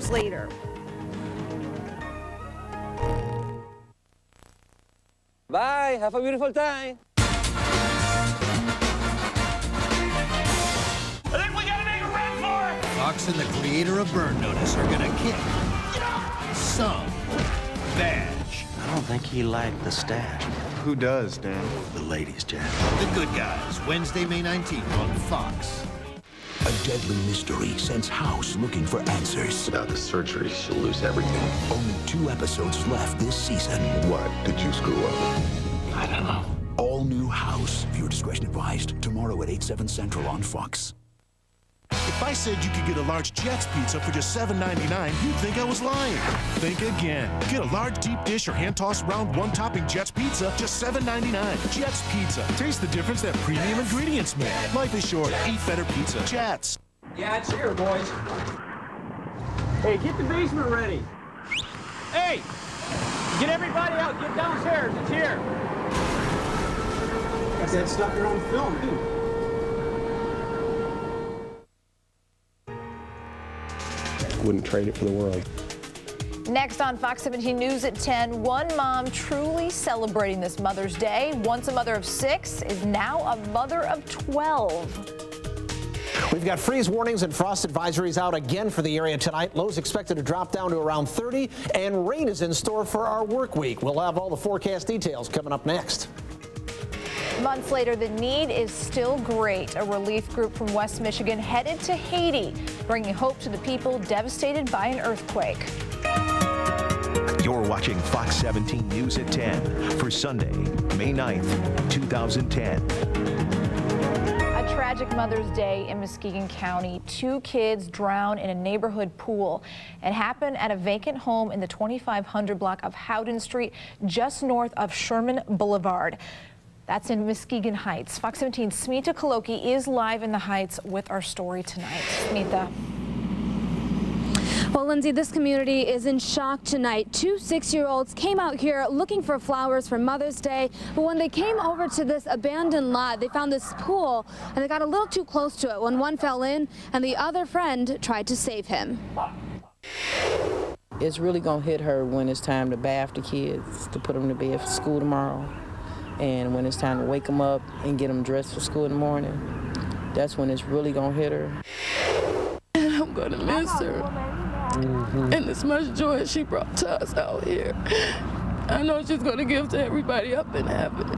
years later. Bye. Have a beautiful time. I think we gotta make a run for it! Fox and the creator of Burn Notice are gonna kick some badge. I don't think he liked the stash. Who does, Dan? The ladies, Jack. The Good Guys, Wednesday, May 19th on Fox. A deadly mystery sends House looking for answers. Without the surgery, she'll lose everything. Only 2 episodes left this season. What did you screw up? I don't know. All new House. Viewer discretion advised. Tomorrow at 8/7 Central on Fox. If I said you could get a large Jets pizza for just $7.99, you'd think I was lying. Think again. Get a large deep dish or hand-tossed round one-topping Jets pizza, just $7.99. Jets Pizza. Taste the difference that premium ingredients make. Life is short. Eat better pizza. Jets. Yeah, it's here, boys. Hey, get the basement ready. Hey, get everybody out. Get downstairs. It's here. Got that stuff here on film, too. Wouldn't trade it for the world. Next on Fox 17 News at 10, one mom truly celebrating this Mother's Day. Once a mother of 6 is now a mother of 12. We've got freeze warnings and frost advisories out again for the area tonight. Lows expected to drop down to around 30, and rain is in store for our work week. We'll have all the forecast details coming up next. Months later, the need is still great. A relief group from West Michigan headed to Haiti, bringing hope to the people devastated by an earthquake. You're watching Fox 17 News at 10 for Sunday, May 9th, 2010. A tragic Mother's Day in Muskegon County. 2 kids drowned in a neighborhood pool. It happened at a vacant home in the 2500 block of Howden Street, just north of Sherman Boulevard. That's in Muskegon Heights. Fox 17's Smita Kaloki is live in the Heights with our story tonight. Smita. Well, Lindsay, this community is in shock tonight. 2 6-year-olds came out here looking for flowers for Mother's Day, but when they came over to this abandoned lot, they found this pool, and they got a little too close to it when one fell in, and the other friend tried to save him. It's really going to hit her when it's time to bath the kids, to put them to bed for school tomorrow. And when it's time to wake them up and get them dressed for school in the morning, that's when it's really going to hit her. And I'm going to miss her. And as much joy she brought to us out here, I know she's going to give to everybody up in heaven.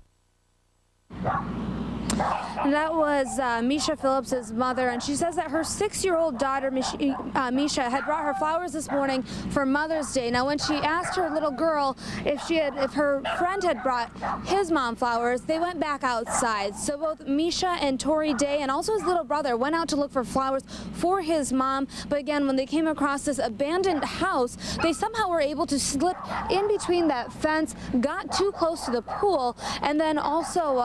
And that was Misha Phillips' mother, and she says that her 6-year-old daughter, Misha, had brought her flowers this morning for Mother's Day. Now, when she asked her little girl if her friend had brought his mom flowers, they went back outside. So both Misha and Tori Day and also his little brother went out to look for flowers for his mom. But again, when they came across this abandoned house, they somehow were able to slip in between that fence, got too close to the pool, and then also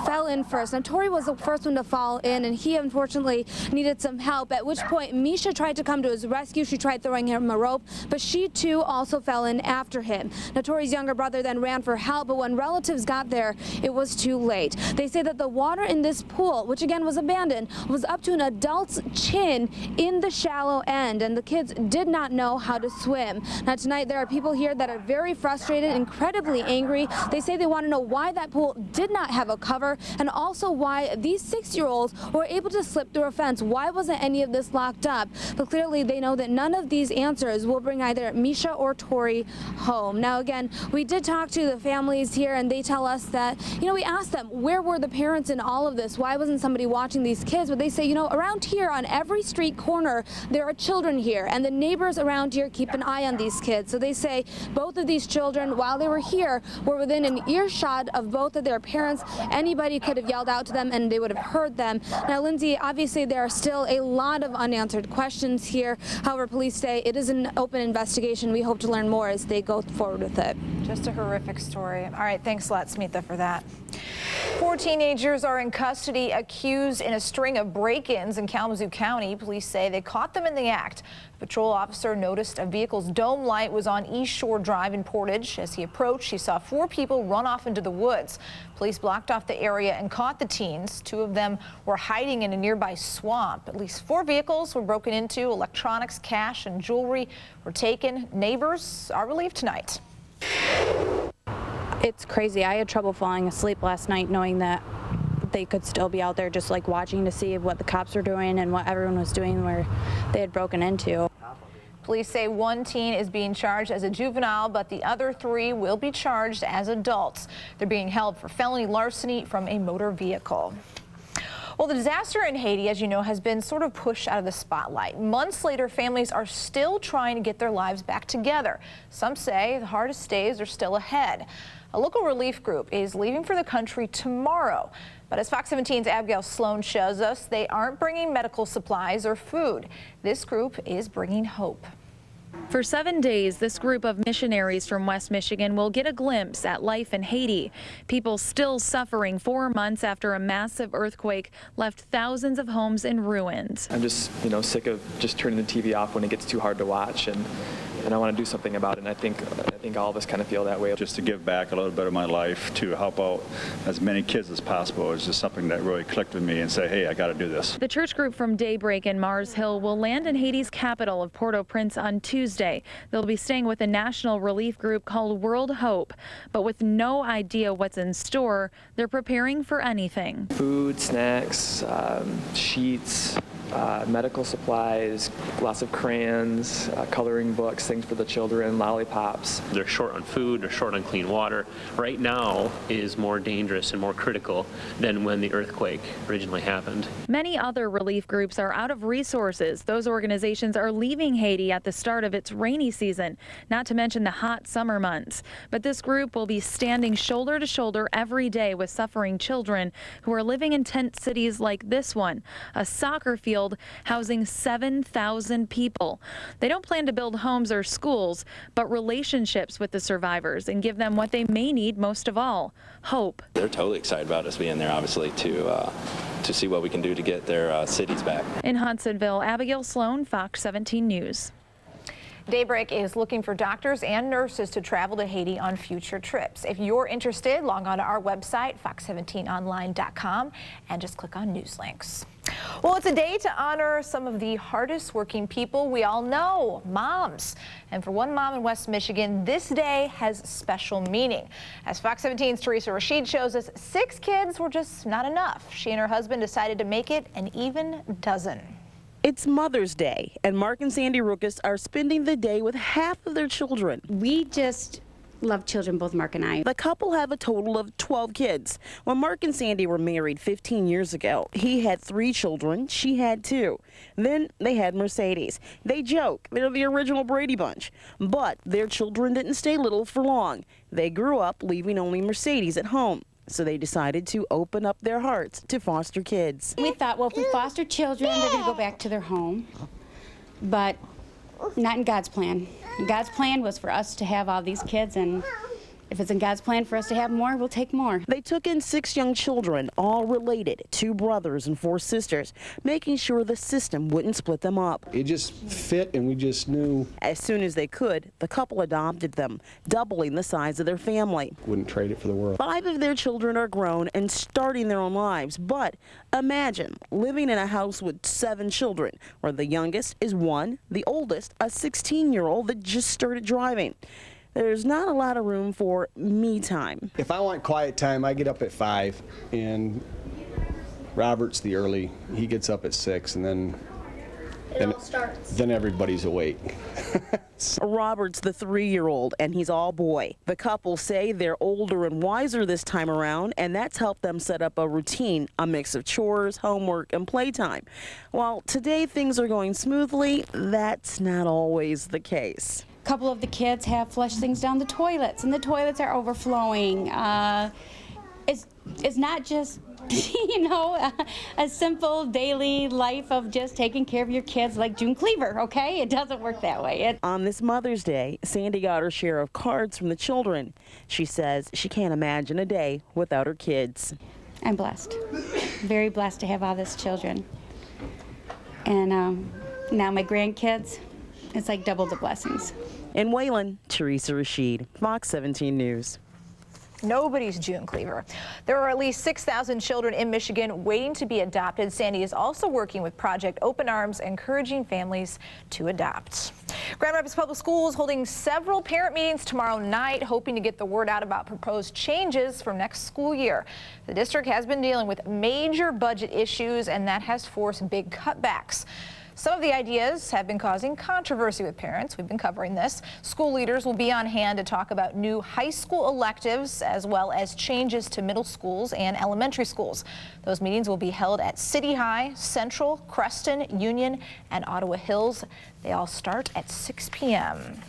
fell in first. Now, Tori was the first one to fall in, and he unfortunately needed some help, at which point Misha tried to come to his rescue. She tried throwing him a rope, but she too also fell in after him. Now, Tori's younger brother then ran for help, but when relatives got there, it was too late. They say that the water in this pool, which again was abandoned, was up to an adult's chin in the shallow end, and the kids did not know how to swim. Now, tonight there are people here that are very frustrated, incredibly angry. They say they want to know why that pool did not have a cover, and also why these 6-year-olds were able to slip through a fence. Why wasn't any of this locked up? But clearly they know that none of these answers will bring either Misha or Tori home. Now, again, we did talk to the families here, and they tell us that, we asked them, where were the parents in all of this? Why wasn't somebody watching these kids? But they say, around here on every street corner, there are children here, and the neighbors around here keep an eye on these kids. So they say both of these children, while they were here, were within an earshot of both of their parents. Anybody could have yelled out to them and they would have heard them. Now, Lindsay, obviously there are still a lot of unanswered questions here. However, police say it is an open investigation. We hope to learn more as they go forward with it. Just a horrific story. All right, thanks a lot, Smita, for that. 4 teenagers are in custody, accused in a string of break-ins in Kalamazoo County. Police say they caught them in the act A patrol officer noticed a vehicle's dome light was on East Shore Drive in Portage. As he approached, he saw 4 people run off into the woods. Police blocked off the area and caught the teens. 2 of them were hiding in a nearby swamp. At least 4 vehicles were broken into. Electronics, cash, and jewelry were taken. Neighbors are relieved tonight. It's crazy. I had trouble falling asleep last night knowing that they could still be out there just like watching to see what the cops were doing and what everyone was doing where they had broken into. Police say 1 teen is being charged as a juvenile, but the other 3 will be charged as adults. They're being held for felony larceny from a motor vehicle. Well, the disaster in Haiti, as you know, has been sort of pushed out of the spotlight. Months later, families are still trying to get their lives back together. Some say the hardest days are still ahead. A local relief group is leaving for the country tomorrow. But as Fox 17's Abigail Sloan shows us, they aren't bringing medical supplies or food. This group is bringing hope. For 7 days, this group of missionaries from West Michigan will get a glimpse at life in Haiti. People still suffering 4 months after a massive earthquake left thousands of homes in ruins. I'm just, sick of just turning the TV off when it gets too hard to watch, and I want to do something about it. And I think all of us kind of feel that way. Just to give back a little bit of my life to help out as many kids as possible is just something that really clicked with me and say, hey, I got to do this. The church group from Daybreak in Mars Hill will land in Haiti's capital of Port-au-Prince on Tuesday. They'll be staying with a national relief group called World Hope, but with no idea what's in store, they're preparing for anything. Food, snacks, sheets, medical supplies, lots of crayons, coloring books, things for the children, lollipops. They're short on food, they're short on clean water. Right now is more dangerous and more critical than when the earthquake originally happened. Many other relief groups are out of resources. Those organizations are leaving Haiti at the start of its rainy season, not to mention the hot summer months. But this group will be standing shoulder to shoulder every day with suffering children who are living in tent cities like this one, a soccer field housing 7,000 people. They don't plan to build homes or schools, but relationships with the survivors and give them what they may need most of all, hope. They're totally excited about us being there, obviously, to see what we can do to get their cities back. In Hudsonville, Abigail Sloan, Fox 17 News. Daybreak is looking for doctors and nurses to travel to Haiti on future trips. If you're interested, log on to our website, fox17online.com, and just click on news links. Well, it's a day to honor some of the hardest working people we all know, moms. And for one mom in West Michigan, this day has special meaning. As Fox 17's Teresa Rashid shows us, 6 kids were just not enough. She and her husband decided to make it an even dozen. It's Mother's Day, and Mark and Sandy Ruckus are spending the day with half of their children. We just love children, both Mark and I. The couple have a total of 12 kids. When Mark and Sandy were married 15 years ago, he had 3 children, she had 2. Then they had Mercedes. They joke they're the original Brady Bunch, but their children didn't stay little for long. They grew up leaving only Mercedes at home. So they decided to open up their hearts to foster kids. We thought, well, if we foster children, they're going to go back to their home. But not in God's plan. God's plan was for us to have all these kids, and if it's in God's plan for us to have more, we'll take more. They took in 6 young children, all related, 2 brothers and 4 sisters, making sure the system wouldn't split them up. It just fit, and we just knew. As soon as they could, the couple adopted them, doubling the size of their family. Wouldn't trade it for the world. 5 of their children are grown and starting their own lives, but imagine living in a house with 7 children, where the youngest is 1, the oldest a 16-year-old that just started driving. There's not a lot of room for me time. If I want quiet time, I get up at 5, and Robert's the early. He gets up at 6, and then everybody's awake. Robert's the 3-year-old, and he's all boy. The couple say they're older and wiser this time around, and that's helped them set up a routine, a mix of chores, homework, and playtime. While today things are going smoothly, that's not always the case. A couple of the kids have flushed things down the toilets, and the toilets are overflowing. It's not just, a simple daily life of just taking care of your kids like June Cleaver, okay? It doesn't work that way. On this Mother's Day, Sandy got her share of cards from the children. She says she can't imagine a day without her kids. I'm blessed, very blessed to have all these children. And now my grandkids, it's like double the blessings. In Wayland, Teresa Rashid, Fox 17 News. Nobody's June Cleaver. There are at least 6,000 children in Michigan waiting to be adopted. Sandy is also working with Project Open Arms, encouraging families to adopt. Grand Rapids Public Schools holding several parent meetings tomorrow night, hoping to get the word out about proposed changes for next school year. The district has been dealing with major budget issues, and that has forced big cutbacks. Some of the ideas have been causing controversy with parents. We've been covering this. School leaders will be on hand to talk about new high school electives as well as changes to middle schools and elementary schools. Those meetings will be held at City High, Central, Creston, Union, and Ottawa Hills. They all start at 6 p.m.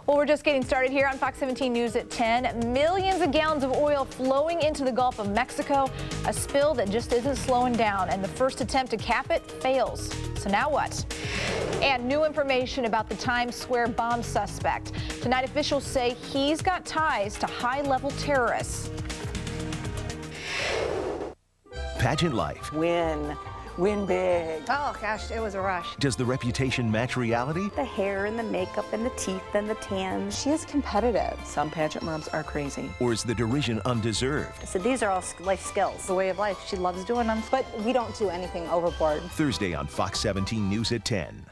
Well, we're just getting started here on Fox 17 News at 10. Millions of gallons of oil flowing into the Gulf of Mexico, a spill that just isn't slowing down, and the first attempt to cap it fails. So now what? And new information about the Times Square bomb suspect. Tonight, officials say he's got ties to high-level terrorists. Pageant life. Win big. Oh gosh, it was a rush. Does the reputation match reality? The hair and the makeup and the teeth and the tan. She is competitive. Some pageant moms are crazy. Or is the derision undeserved? So these are all life skills. The way of life. She loves doing them. But we don't do anything overboard. Thursday on Fox 17 News at 10.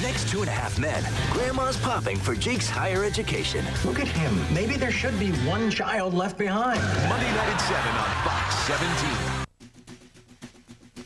Next 2.5 Men, Grandma's popping for Jake's higher education. Look at him. Maybe there should be one child left behind. Monday night at 7 on Fox 17.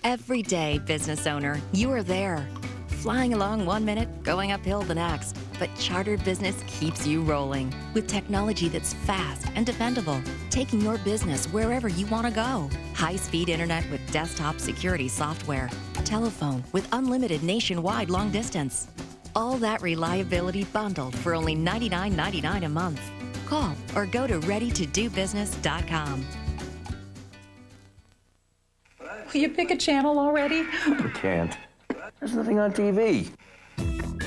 Every day, business owner, you are there. Flying along one minute, going uphill the next. But Chartered Business keeps you rolling with technology that's fast and dependable, taking your business wherever you want to go. High-speed internet with desktop security software. Telephone with unlimited nationwide long distance. All that reliability bundled for only $99.99 a month. Call or go to readytodobusiness.com. Will you pick a channel already? I can't. There's nothing on TV.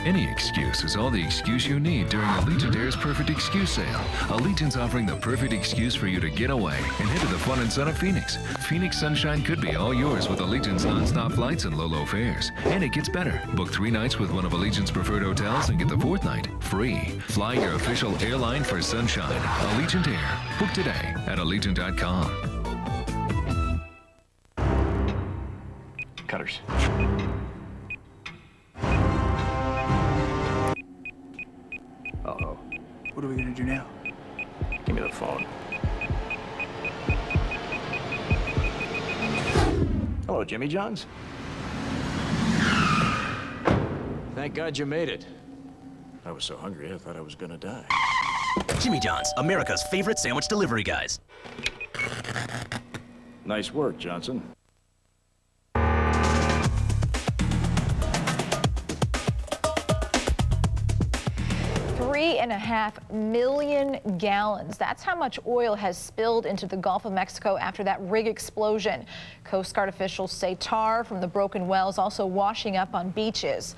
Any excuse is all the excuse you need during Allegiant Air's Perfect Excuse Sale. Allegiant's offering the perfect excuse for you to get away and head to the fun and sun of Phoenix. Phoenix sunshine could be all yours with Allegiant's non-stop flights and low fares. And it gets better. Book 3 nights with one of Allegiant's preferred hotels and get the 4th night free. Fly your official airline for sunshine. Allegiant Air. Book today at Allegiant.com. Cutters. Uh-oh. What are we gonna do now? Give me the phone. Hello, Jimmy John's. Thank God you made it. I was so hungry, I thought I was gonna die. Jimmy John's, America's favorite sandwich delivery guys. Nice work, Johnson. 3.5 million gallons. That's how much oil has spilled into the Gulf of Mexico after that rig explosion. Coast Guard officials say tar from the broken wells also washing up on beaches.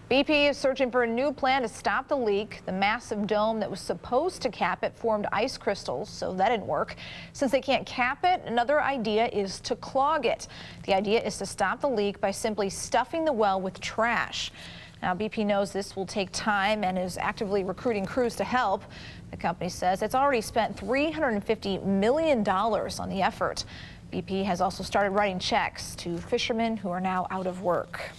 BP is searching for a new plan to stop the leak. The massive dome that was supposed to cap it formed ice crystals, so that didn't work. Since they can't cap it, another idea is to clog it. The idea is to stop the leak by simply stuffing the well with trash. Now, BP knows this will take time and is actively recruiting crews to help. The company says it's already spent $350 million on the effort. BP has also started writing checks to fishermen who are now out of work.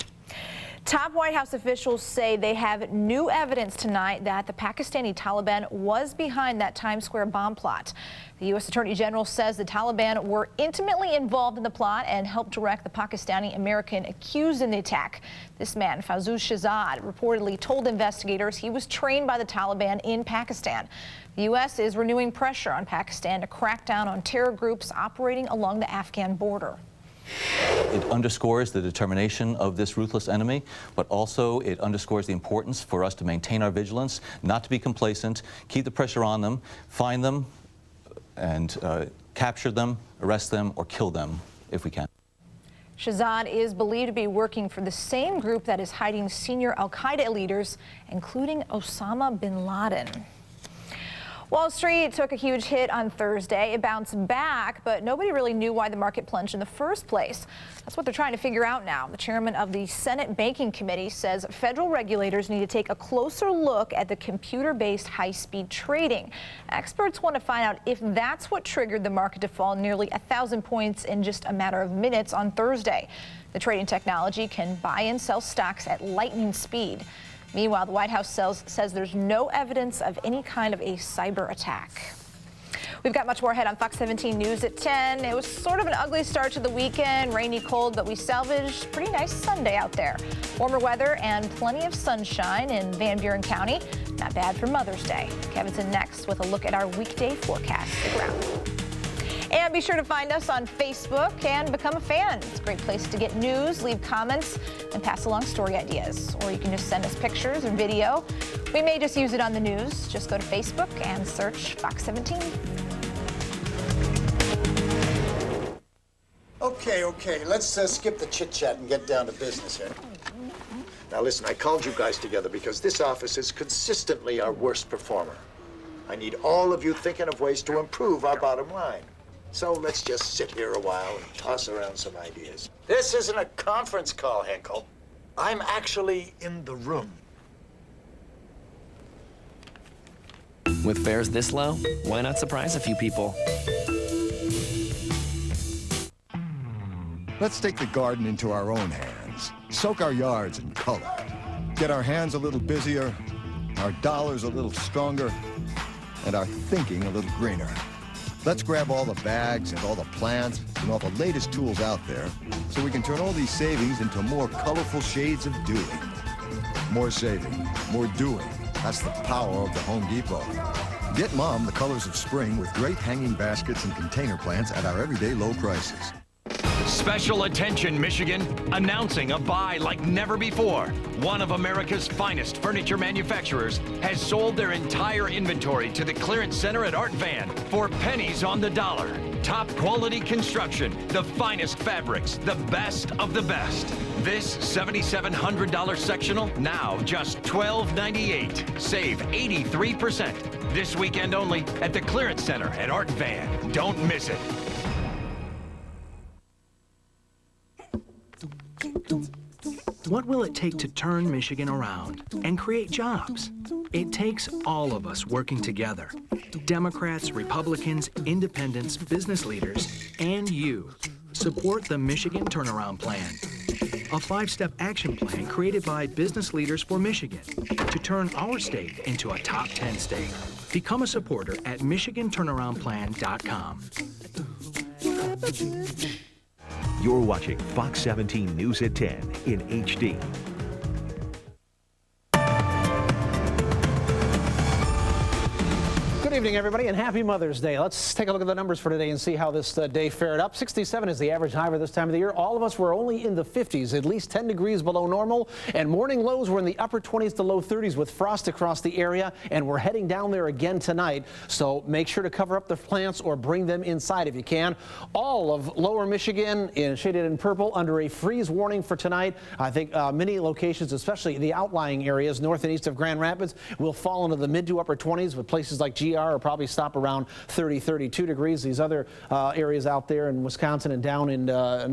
Top White House officials say they have new evidence tonight that the Pakistani Taliban was behind that Times Square bomb plot. The U.S. Attorney General says the Taliban were intimately involved in the plot and helped direct the Pakistani American accused in the attack. This man, Fazul Shahzad, reportedly told investigators he was trained by the Taliban in Pakistan. The U.S. is renewing pressure on Pakistan to crack down on terror groups operating along the Afghan border. It underscores the determination of this ruthless enemy, but also it underscores the importance for us to maintain our vigilance, not to be complacent, keep the pressure on them, find them, and capture them, arrest them, or kill them if we can. Shahzad is believed to be working for the same group that is hiding senior al-Qaeda leaders, including Osama bin Laden. Wall Street took a huge hit on Thursday. It bounced back, but nobody really knew why the market plunged in the first place. That's what they're trying to figure out now. The chairman of the Senate Banking Committee says federal regulators need to take a closer look at the computer-based high-speed trading. Experts want to find out if that's what triggered the market to fall nearly 1,000 points in just a matter of minutes on Thursday. The trading technology can buy and sell stocks at lightning speed. Meanwhile, the White House says there's no evidence of any kind of a cyber attack. We've got much more ahead on Fox 17 News at 10. It was sort of an ugly start to the weekend, rainy, cold, but we salvaged a pretty nice Sunday out there. Warmer weather and plenty of sunshine in Van Buren County. Not bad for Mother's Day. Kevin's in next with a look at our weekday forecast. Stick around. And be sure to find us on Facebook and become a fan. It's a great place to get news, leave comments, and pass along story ideas. Or you can just send us pictures or video. We may just use it on the news. Just go to Facebook and search Fox 17. Okay, let's skip the chit-chat and get down to business here. Now listen, I called you guys together because this office is consistently our worst performer. I need all of you thinking of ways to improve our bottom line. So let's just sit here a while and toss around some ideas. This isn't a conference call, Henkel. I'm actually in the room. With fares this low, why not surprise a few people? Let's take the garden into our own hands. Soak our yards in color. Get our hands a little busier, our dollars a little stronger, and our thinking a little greener. Let's grab all the bags and all the plants and all the latest tools out there so we can turn all these savings into more colorful shades of doing. More saving, more doing. That's the power of the Home Depot. Get Mom the colors of spring with great hanging baskets and container plants at our everyday low prices. Special attention, Michigan. Announcing a buy like never before. One of America's finest furniture manufacturers has sold their entire inventory to the clearance center at Art Van for pennies on the dollar. Top quality construction, the finest fabrics, the best of the best. This $7,700 sectional, now just $1,298. Save 83%. This weekend only at the clearance center at Art Van. Don't miss it. What will it take to turn Michigan around and create jobs? It takes all of us working together. Democrats, Republicans, independents, business leaders, and you. Support the Michigan Turnaround Plan, a 5-step action plan created by business leaders for Michigan to turn our state into a top 10 state. Become a supporter at MichiganTurnaroundPlan.com. You're watching Fox 17 News at 10 in HD. Good evening, everybody, and happy Mother's Day. Let's take a look at the numbers for today and see how this day fared up. 67 is the average high for this time of the year. All of us were only in the 50s, at least 10 degrees below normal, and morning lows were in the upper 20s to low 30s with frost across the area, and we're heading down there again tonight, so make sure to cover up the plants or bring them inside if you can. All of lower Michigan, shaded in purple, under a freeze warning for tonight. I think many locations, especially the outlying areas north and east of Grand Rapids, will fall into the mid to upper 20s, with places like GR or probably stop around 30, 32 degrees. These other areas out there in Wisconsin and down in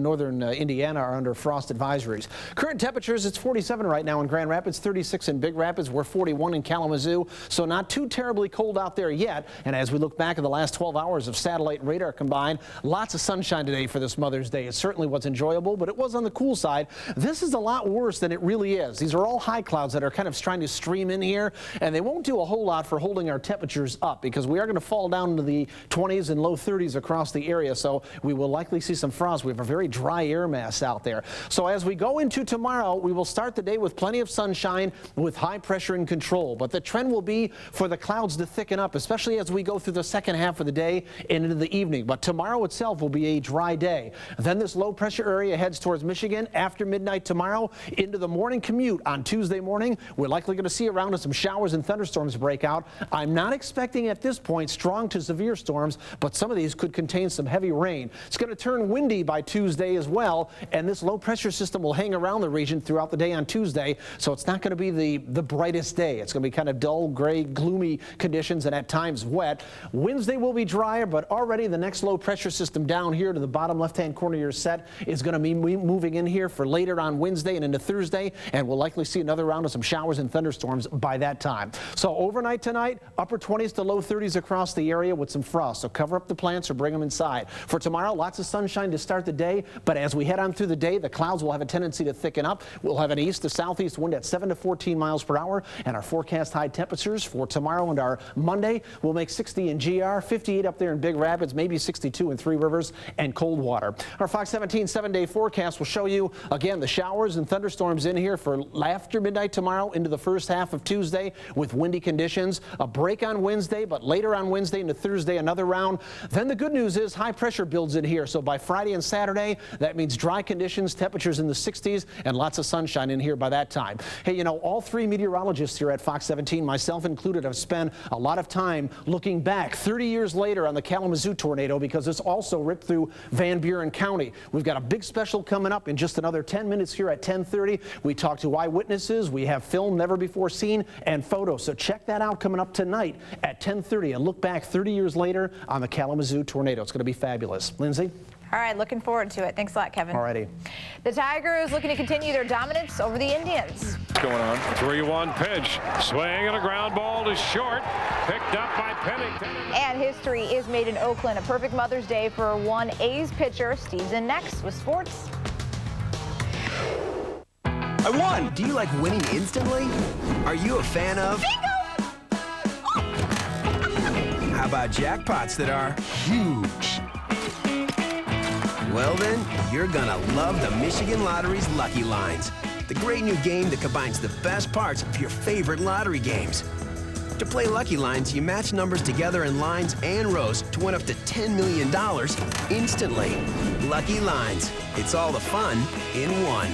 northern Indiana are under frost advisories. Current temperatures, it's 47 right now in Grand Rapids, 36 in Big Rapids, we're 41 in Kalamazoo, so not too terribly cold out there yet. And as we look back at the last 12 hours of satellite and radar combined, lots of sunshine today for this Mother's Day. It certainly was enjoyable, but it was on the cool side. This is a lot worse than it really is. These are all high clouds that are kind of trying to stream in here, and they won't do a whole lot for holding our temperatures up, because we are going to fall down into the 20s and low 30s across the area, so we will likely see some frost. We have a very dry air mass out there. So as we go into tomorrow, we will start the day with plenty of sunshine with high pressure and control, but the trend will be for the clouds to thicken up, especially as we go through the second half of the day and into the evening. But tomorrow itself will be a dry day. Then this low pressure area heads towards Michigan after midnight tomorrow into the morning commute on Tuesday morning. We're likely going to see around us some showers and thunderstorms break out. I'm not expecting at this point strong to severe storms, but some of these could contain some heavy rain. It's going to turn windy by Tuesday as well, and this low pressure system will hang around the region throughout the day on Tuesday, so it's not going to be the brightest day. It's going to be kind of dull, gray, gloomy conditions and at times wet. Wednesday will be drier, but already the next low pressure system down here to the bottom left-hand corner of your set is going to be moving in here for later on Wednesday and into Thursday, and we'll likely see another round of some showers and thunderstorms by that time. So overnight tonight, upper 20s to low 30s across the area with some frost, so cover up the plants or bring them inside. For tomorrow, lots of sunshine to start the day, but as we head on through the day, the clouds will have a tendency to thicken up. We'll have an east to southeast wind at 7 to 14 miles per hour, and our forecast high temperatures for tomorrow and our Monday will make 60 in GR, 58 up there in Big Rapids, maybe 62 in Three Rivers and Coldwater. Our Fox 17 7-day forecast will show you again the showers and thunderstorms in here for after midnight tomorrow into the first half of Tuesday with windy conditions. A break on Wednesday, but later on Wednesday into Thursday another round. Then the good news is high pressure builds in here, so by Friday and Saturday that means dry conditions, temperatures in the 60s, and lots of sunshine in here by that time. Hey, you know, all three meteorologists here at Fox 17, myself included, have spent a lot of time looking back 30 years later on the Kalamazoo tornado because it's also ripped through Van Buren County. We've got a big special coming up in just another 10 minutes here at 10:30. We talk to eyewitnesses, we have film never before seen, and photos. So check that out coming up tonight at 10:30 and look back 30 years later on the Kalamazoo tornado. It's going to be fabulous. Lindsay? All right, looking forward to it. Thanks a lot, Kevin. All righty. The Tigers looking to continue their dominance over the Indians. What's going on? 3-1 pitch. Swing and a ground ball to short. Picked up by Pennington. And history is made in Oakland. A perfect Mother's Day for one A's pitcher. Steve's in next with sports. I won! Do you like winning instantly? Are you a fan of... Bingo! How about jackpots that are huge? Well then, you're gonna love the Michigan Lottery's Lucky Lines, the great new game that combines the best parts of your favorite lottery games. To play Lucky Lines, you match numbers together in lines and rows to win up to $10 million instantly. Lucky Lines. It's all the fun in one.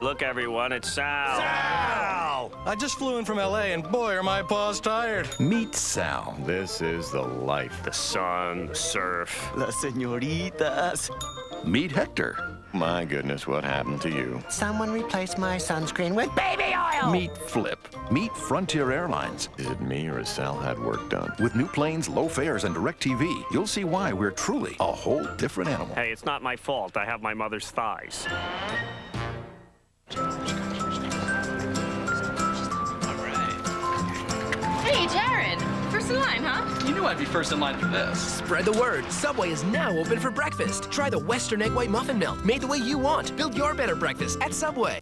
Look, everyone, it's Sal. Sal! I just flew in from L.A., and boy, are my paws tired. Meet Sal. This is the life. The sun, the surf. Las señoritas. Meet Hector. My goodness, what happened to you? Someone replaced my sunscreen with baby oil! Meet Flip. Meet Frontier Airlines. Is it me or has Sal had work done? With new planes, low fares, and DirecTV, you'll see why we're truly a whole different animal. Hey, it's not my fault. I have my mother's thighs. Hey, Jared. First in line, huh? You knew I'd be first in line for this. Spread the word. Subway is now open for breakfast. Try the Western Egg White Muffin Melt, made the way you want. Build your better breakfast at Subway.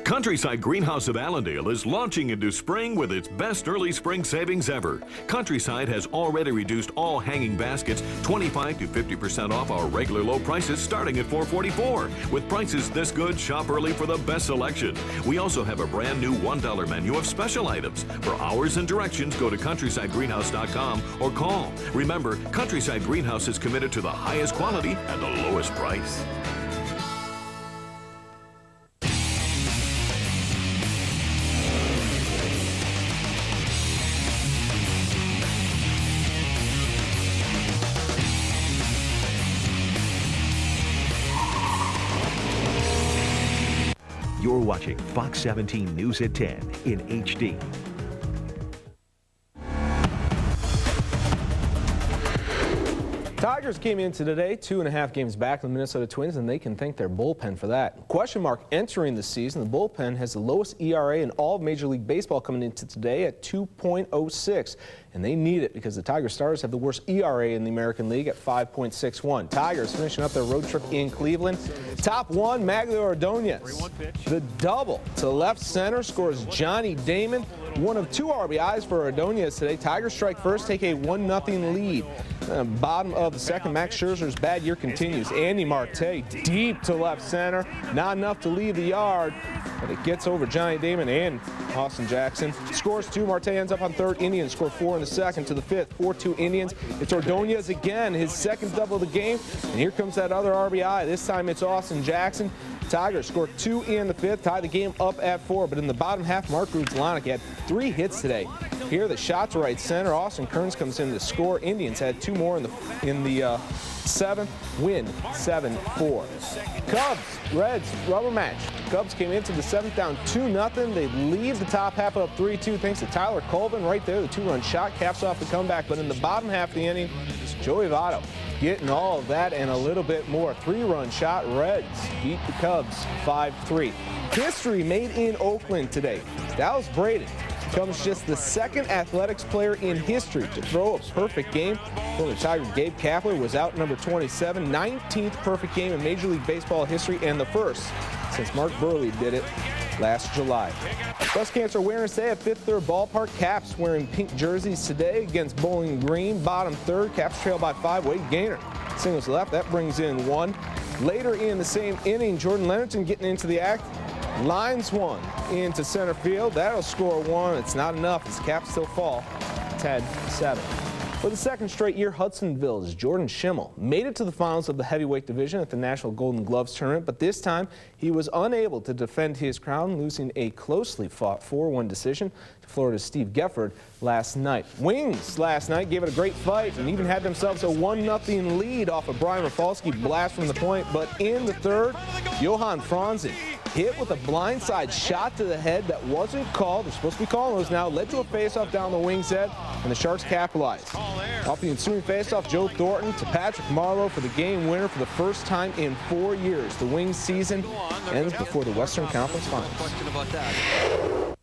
Countryside Greenhouse of Allendale is launching into spring with its best early spring savings ever. Countryside has already reduced all hanging baskets 25 to 50% off our regular low prices starting at $4.44. With prices this good, shop early for the best selection. We also have a brand new $1 menu of special items. For hours and directions, go to countrysidegreenhouse.com or call. Remember, Countryside Greenhouse is committed to the highest quality and the lowest price. You're watching Fox 17 News at 10 in HD. Tigers came into today 2.5 games back on the Minnesota Twins, and they can thank their bullpen for that. Question mark entering the season, the bullpen has the lowest ERA in all of Major League Baseball coming into today at 2.06. And they need it because the Tiger Stars have the worst ERA in the American League at 5.61. Tigers finishing up their road trip in Cleveland. Top one, Magglio Ordonez. The double to left center scores Johnny Damon. One of 2 RBIs for Ordonez today. Tigers strike first, take a 1-0 lead. Bottom of the second, Max Scherzer's bad year continues. Andy Marte deep to left center. Not enough to leave the yard, but it gets over Johnny Damon and Austin Jackson. Scores 2. Marte ends up on third. Indians score 4 in the second to the fifth. 4-2 Indians. It's Ordonez again, his second double of the game. And here comes that other RBI. This time it's Austin Jackson. Tigers score 2 in the fifth, tie the game up at 4. But in the bottom half, Mark Grudzielanek had 3 hits today. Here, the shot to right center. Austin Kearns comes in to score. Indians had 2 more in the 7th. Win 7-4. Cubs, Reds, rubber match. Cubs came into the 7th down 2-0. They leave the top half up 3-2 thanks to Tyler Colvin right there. The 2-run shot caps off the comeback. But in the bottom half of the inning, Joey Votto getting all of that and a little bit more. 3-run shot. Reds beat the Cubs 5-3. History made in Oakland today. Dallas Braden becomes just the 2nd athletics player in history to throw a perfect game. Former Tiger Gabe Kapler was out number 27, 19th perfect game in Major League Baseball history, and the first since Mark Burley did it last July. Breast Cancer Awareness Day at Fifth Third Ballpark. Caps wearing pink jerseys today against Bowling Green. Bottom third, Caps trail by 5. Wade Gaynor singles left. That brings in 1. Later in the same inning, Jordan Leonardson getting into the act. Lines 1 into center field. That'll score 1. It's not enough as Caps still fall 10-7. For the 2nd straight year, Hudsonville's Jordan Schimmel made it to the finals of the heavyweight division at the National Golden Gloves Tournament, but this time he was unable to defend his crown, losing a closely fought 4-1 decision to Florida's Steve Gefford last night. Wings last night gave it a great fight and even had themselves a 1-0 lead off a Brian Rafalski blast from the point, but in the 3rd, Johan Franzen hit with a blindside shot to the head that wasn't called. They're supposed to be calling those now. Led to a faceoff down the Wings head, and the Sharks capitalized. Off the ensuing faceoff, Joe Thornton to Patrick Marlowe for the game winner for the first time in 4 years. The Wings season ends before the Western Conference Finals.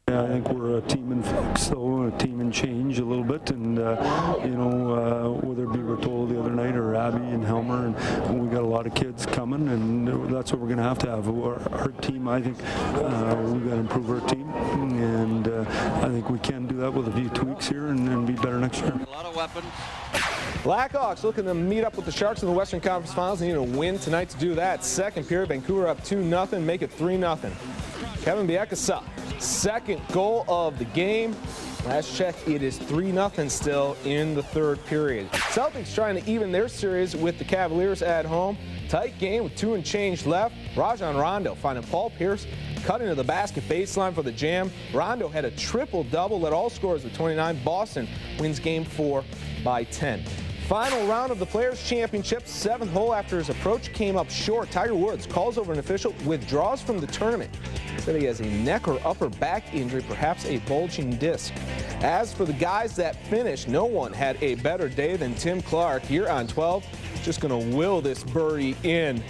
I think we're a team in flux, though, a team in change a little bit, and you know, whether it be Bertolo the other night or Abby and Helmer, and we got a lot of kids coming, and that's what we're going to have. Our team, I think, we've got to improve our team, and I think we can do that with a few tweaks here and be better next year. A lot of weapons. Blackhawks looking to meet up with the Sharks in the Western Conference Finals. They need a win tonight to do that. 2nd period, Vancouver up 2-0, make it 3-0. Kevin Biekasa, 2nd goal of the game. Last check, it is 3-0 still in the 3rd period. Celtics trying to even their series with the Cavaliers at home. Tight game with 2 and change left. Rajon Rondo finding Paul Pierce cutting to the basket baseline for the jam. Rondo had a triple-double, led all scorers with 29. Boston wins game 4 by 10. Final round of the Players' Championship, 7th hole after his approach came up short. Tiger Woods calls over an official, withdraws from the tournament. Said he has a neck or upper back injury, perhaps a bulging disc. As for the guys that finished, no one had a better day than Tim Clark here on 12. Just going to will this birdie in.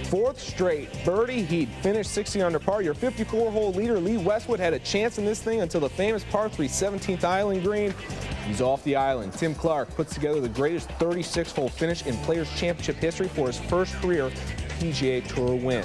4th straight birdie. He'd finished 60 under par. Your 54-hole leader, Lee Westwood, had a chance in this thing until the famous par 3 17th Island green. He's off the island. Tim Clark puts together the greatest 36-hole finish in Players' Championship history for his first career PGA Tour win.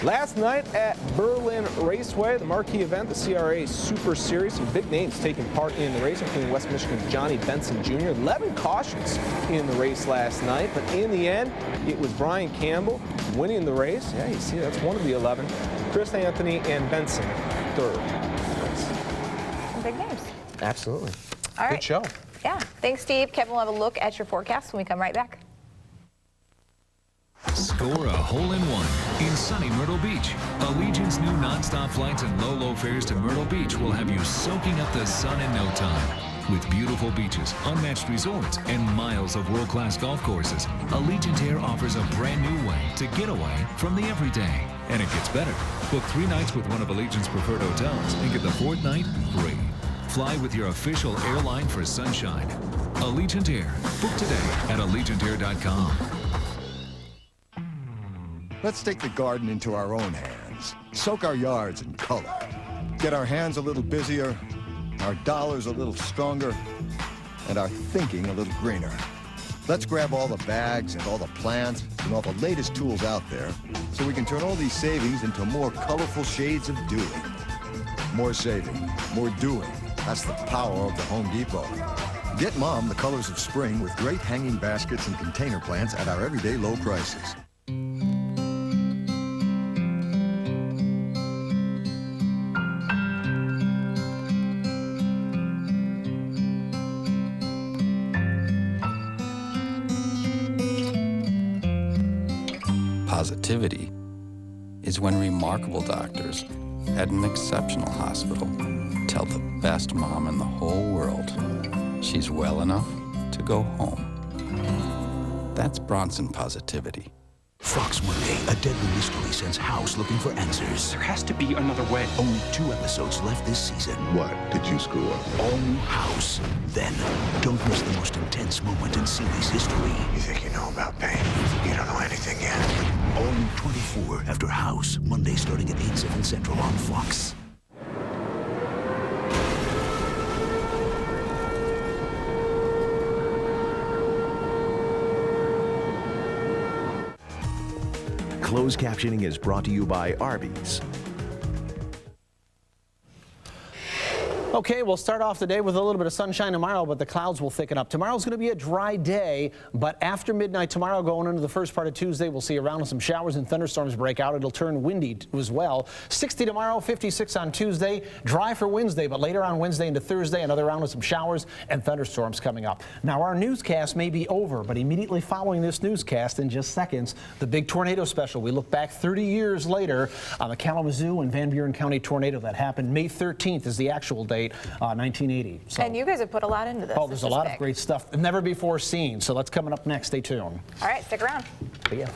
Last night at Berlin Raceway, the marquee event, the CRA Super Series, some big names taking part in the race, including West Michigan's Johnny Benson Jr. 11 cautions in the race last night, but in the end, it was Brian Campbell winning the race. Yeah, you see, that's one of the 11. Chris Anthony and Benson, 3rd. Some big names. Absolutely. All right. Good show. Yeah. Thanks, Steve. Kevin will have a look at your forecast when we come right back. Score a hole-in-one in sunny Myrtle Beach. Allegiant's new nonstop flights and low fares to Myrtle Beach will have you soaking up the sun in no time. With beautiful beaches, unmatched resorts, and miles of world-class golf courses, Allegiant Air offers a brand new way to get away from the everyday. And it gets better. Book 3 nights with one of Allegiant's preferred hotels and get the 4th night free. Fly with your official airline for sunshine. Allegiant Air. Book today at AllegiantAir.com. Let's take the garden into our own hands. Soak our yards in color. Get our hands a little busier, our dollars a little stronger, and our thinking a little greener. Let's grab all the bags and all the plants and all the latest tools out there so we can turn all these savings into more colorful shades of doing. More saving, more doing. That's the power of the Home Depot. Get Mom the colors of spring with great hanging baskets and container plants at our everyday low prices. Positivity is when remarkable doctors at an exceptional hospital tell the best mom in the whole world. She's well enough to go home. That's Bronson positivity. Fox Monday, a deadly mystery sends House looking for answers. There has to be another way. Only 2 episodes left this season. What did you screw up? All new House. Then, don't miss the most intense moment in series history. You think you know about pain? You don't know anything yet. All new 24 after House. Monday starting at 8, 7 Central on Fox. Closed captioning is brought to you by Arby's. Okay, we'll start off the day with a little bit of sunshine tomorrow, but the clouds will thicken up. Tomorrow's going to be a dry day, but after midnight tomorrow, going into the first part of Tuesday, we'll see around some showers and thunderstorms break out. It'll turn windy as well. 60 tomorrow, 56 on Tuesday. Dry for Wednesday, but later on Wednesday into Thursday, another round of some showers and thunderstorms coming up. Now, our newscast may be over, but immediately following this newscast in just seconds, the big tornado special. We look back 30 years later on the Kalamazoo and Van Buren County tornado that happened May 13th is the actual date. 1980. So, and you guys have put a lot into this. Oh, there's a lot of great stuff never before seen. So that's coming up next. Stay tuned. All right, stick around. See ya.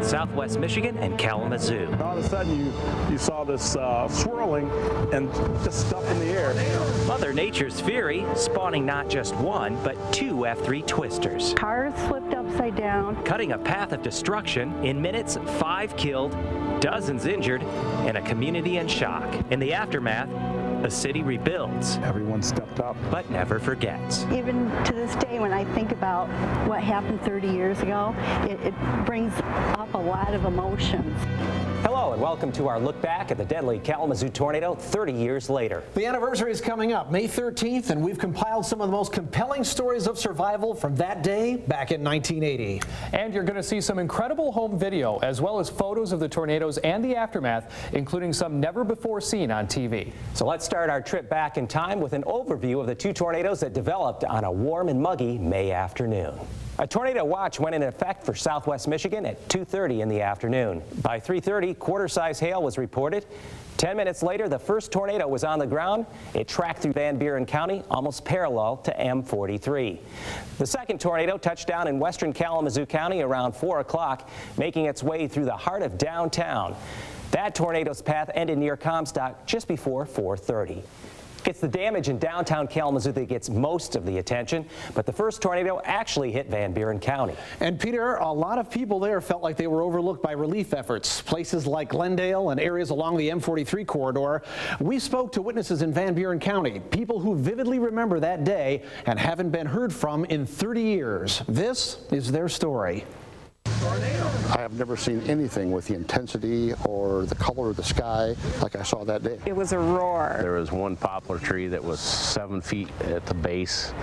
Southwest Michigan and Kalamazoo. All of a sudden you saw this swirling and just stuff in the air. Mother Nature's fury spawning not just 1 but 2 F3 twisters. Cars flipped upside down. Cutting a path of destruction. In minutes, 5 killed, dozens injured, and a community in shock. In the aftermath, a city rebuilds. Everyone stepped up. But never forgets. Even to this day, when I think about what happened 30 years ago, it brings up a lot of emotions. Hello and welcome to our look back at the deadly Kalamazoo tornado 30 years later. The anniversary is coming up May 13th, and we've compiled some of the most compelling stories of survival from that day back in 1980. And you're going to see some incredible home video, as well as photos of the tornadoes and the aftermath, including some never before seen on TV. So let's start our trip back in time with an overview of the 2 tornadoes that developed on a warm and muggy May afternoon. A tornado watch went into effect for Southwest Michigan at 2:30 in the afternoon. By 3:30, quarter-size hail was reported. 10 minutes later, the first tornado was on the ground. It tracked through Van Buren County, almost parallel to M43. The second tornado touched down in western Kalamazoo County around 4 o'clock, making its way through the heart of downtown. That tornado's path ended near Comstock just before 4:30. It's the damage in downtown Kalamazoo that gets most of the attention, but the first tornado actually hit Van Buren County. And Peter, a lot of people there felt like they were overlooked by relief efforts. Places like Glendale and areas along the M43 corridor. We spoke to witnesses in Van Buren County, people who vividly remember that day and haven't been heard from in 30 years. This is their story. I have never seen anything with the intensity or the color of the sky like I saw that day. It was a roar. There was one poplar tree that was 7 feet at the base,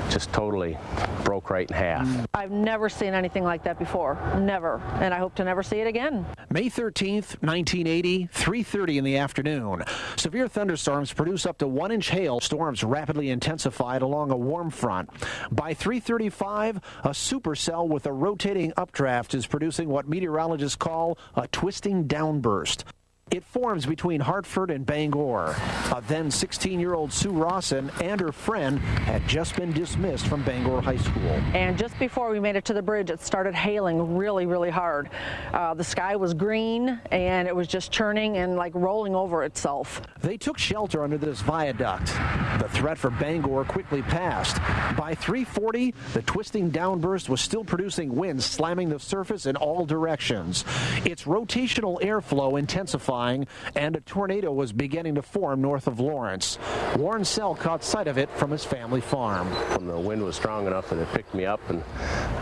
just totally broke right in half. I've never seen anything like that before. Never. And I hope to never see it again. May 13th, 1980, 3:30 in the afternoon. Severe thunderstorms produce up to 1-inch hail. Storms rapidly intensified along a warm front. By 3:35, a supercell with a rotating updraft is producing what meteorologists call a twisting downburst. It forms between Hartford and Bangor. A then 16-year-old Sue Rawson and her friend had just been dismissed from Bangor High School. And just before we made it to the bridge, it started hailing really, really hard. The sky was green, and it was just churning and like rolling over itself. They took shelter under this viaduct. The threat for Bangor quickly passed. By 3:40, the twisting downburst was still producing winds slamming the surface in all directions. Its rotational airflow intensified, and a tornado was beginning to form north of Lawrence. Warren Sell caught sight of it from his family farm. When the wind was strong enough that it picked me up and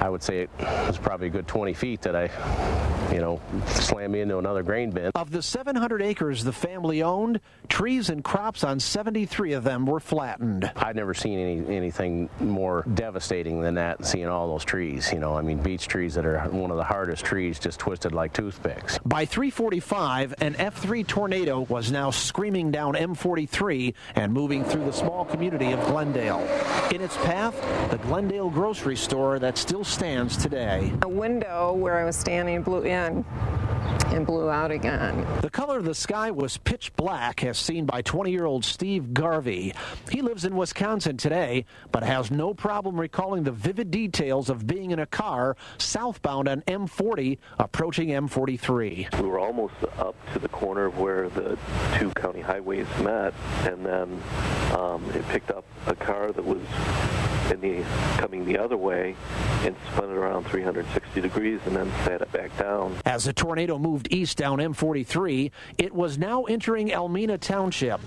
I would say it was probably a good 20 feet that I, slammed me into another grain bin. Of the 700 acres the family owned, trees and crops on 73 of them were flattened. I'd never seen anything more devastating than that, seeing all those trees. Beech trees that are one of the hardest trees, just twisted like toothpicks. By 3:45, an F3 tornado was now screaming down M43 and moving through the small community of Glendale. In its path, the Glendale grocery store that still stands today. A window where I was standing blew in and blew out again. The color of the sky was pitch black, as seen by 20-year-old Steve Garvey. He lives in Wisconsin today, but has no problem recalling the vivid details of being in a car southbound on M40 approaching M43. We were almost up to the corner of where the two county highways met, and then it picked up a car that was coming the other way and spun it around 360 degrees and then sat it back down. As the tornado moved east down M43, it was now entering Elmina Township.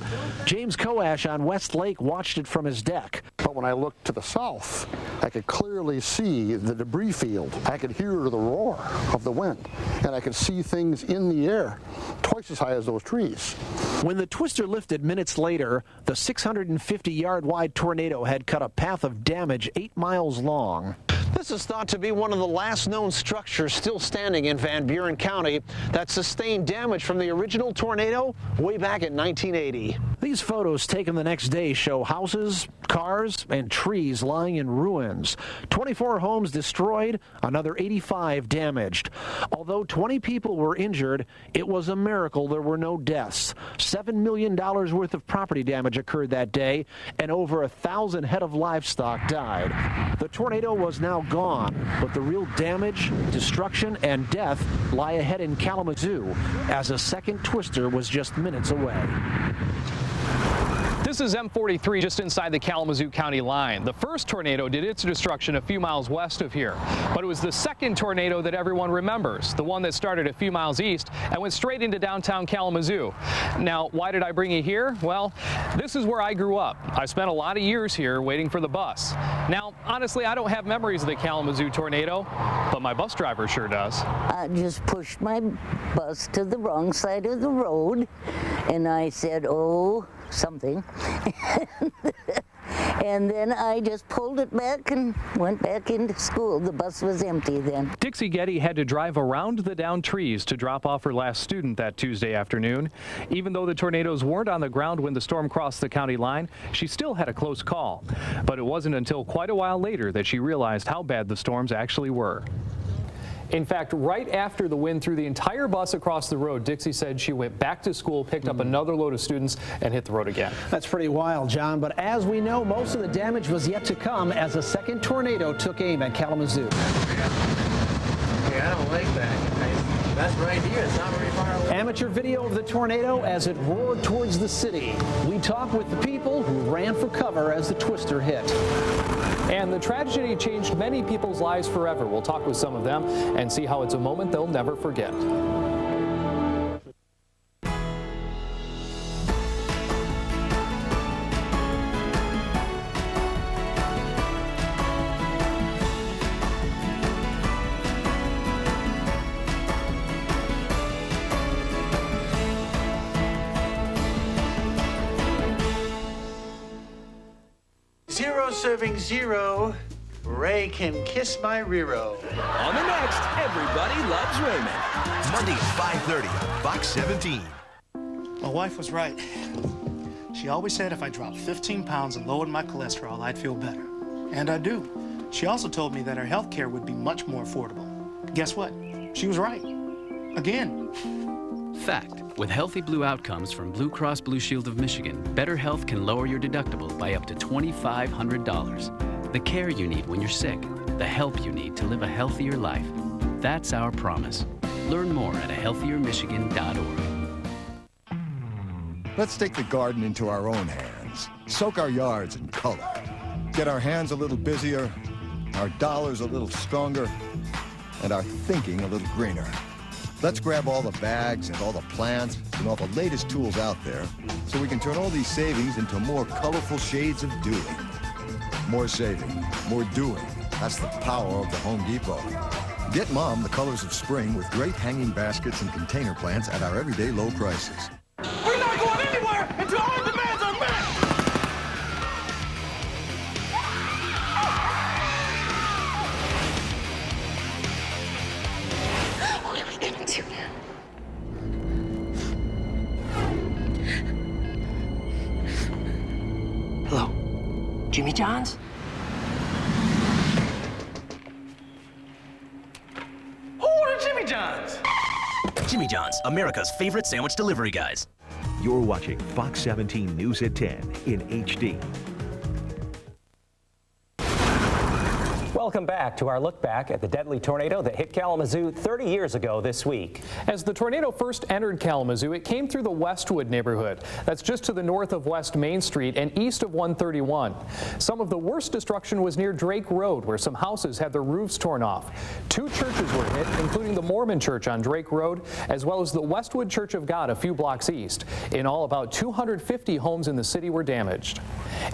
James Coash on West Lake watched it from his deck. But when I looked to the south, I could clearly see the debris field. I could hear the roar of the wind, and I could see things in the air twice as high as those trees. When the twister lifted minutes later, the 650-yard wide tornado had cut a path of damage 8 miles long. This is thought to be one of the last known structures still standing in Van Buren County that sustained damage from the original tornado way back in 1980. These photos taken the next day show houses, cars, and trees lying in ruins. 24 homes destroyed, another 85 damaged. Although 20 people were injured, it was a miracle there were no deaths. $7 million worth of property damage occurred that day, and over 1,000 head of livestock died. The tornado was now gone, but the real damage, destruction, and death lie ahead in Kalamazoo, as a second twister was just minutes away. This is M43 just inside the Kalamazoo County line. The first tornado did its destruction a few miles west of here, but it was the second tornado that everyone remembers, the one that started a few miles east and went straight into downtown Kalamazoo. Now, why did I bring you here? Well, this is where I grew up. I spent a lot of years here waiting for the bus. Now, honestly, I don't have memories of the Kalamazoo tornado, but my bus driver sure does. I just pushed my bus to the wrong side of the road, and I said, oh, something. And then I just pulled it back and went back into school. The bus was empty then. Dixie Getty had to drive around the downed trees to drop off her last student that Tuesday afternoon. Even though the tornadoes weren't on the ground when the storm crossed the county line, she still had a close call. But it wasn't until quite a while later that she realized how bad the storms actually were. In fact, right after the wind threw the entire bus across the road, Dixie said she went back to school, picked up another load of students, and hit the road again. That's pretty wild, John. But as we know, most of the damage was yet to come as a second tornado took aim at Kalamazoo. Okay, I don't like that. That's right here. It's not very far away. Amateur video of the tornado as it roared towards the city. We talked with the people who ran for cover as the twister hit. And the tragedy changed many people's lives forever. We'll talk with some of them and see how it's a moment they'll never forget. 0 serving 0. Ray can kiss my Riro. On the next, Everybody Loves Raymond. Monday at 5:30, Fox 17. My wife was right. She always said if I dropped 15 pounds and lowered my cholesterol, I'd feel better. And I do. She also told me that her health care would be much more affordable. Guess what? She was right. Again. Fact. With Healthy Blue Outcomes from Blue Cross Blue Shield of Michigan, Better Health can lower your deductible by up to $2,500. The care you need when you're sick, the help you need to live a healthier life. That's our promise. Learn more at ahealthiermichigan.org. Let's take the garden into our own hands. Soak our yards in color. Get our hands a little busier, our dollars a little stronger, and our thinking a little greener. Let's grab all the bags and all the plants and all the latest tools out there so we can turn all these savings into more colorful shades of doing. More saving, more doing, That's the power of the Home Depot. Get Mom the colors of spring with great hanging baskets and container plants at our everyday low prices. We're not going anywhere until our demands are met! What are we gonna do now? Hello, Jimmy John's? Who ordered Jimmy John's? Jimmy John's, America's favorite sandwich delivery guys. You're watching Fox 17 News at 10 in HD. Welcome back to our look back at the deadly tornado that hit Kalamazoo 30 years ago this week. As the tornado first entered Kalamazoo, it came through the Westwood neighborhood. That's just to the north of West Main Street and east of 131. Some of the worst destruction was near Drake Road, where some houses had their roofs torn off. 2 churches were hit, including the Mormon Church on Drake Road, as well as the Westwood Church of God a few blocks east. In all, about 250 homes in the city were damaged.